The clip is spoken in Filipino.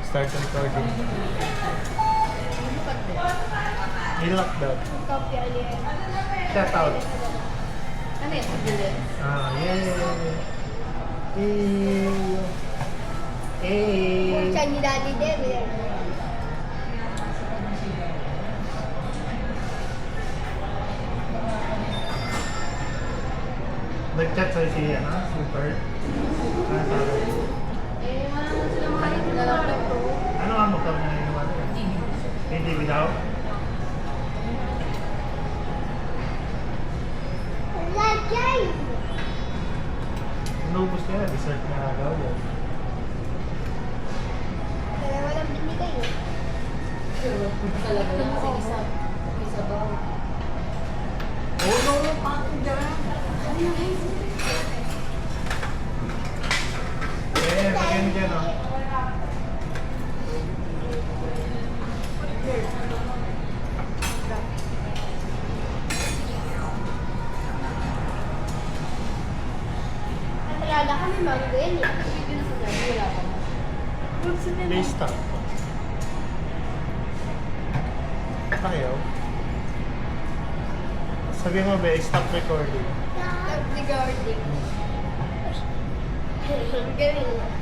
Start recording. I-lock daw. Copy alien. Shout out. Ano yun? Ambulance? Siya ni Daddy Devil. Nag-chat sa'yo si, Super. Ano sabi? Wala na sila makalit na lang to. Ano ang motor niya yung naman? TV daw? Lagay! Inubos niya, dessert na daw yun. Kaya walang binigay eh. Talaga lang kasi isa ba? Oh no, pato dyan! Lagyan dyan Talaga kami mango yan eh. Hindi na sa dami, wala pa na. Lista. Tayo. Sabi mo ba, stop recording. Stop the gardening. Galing.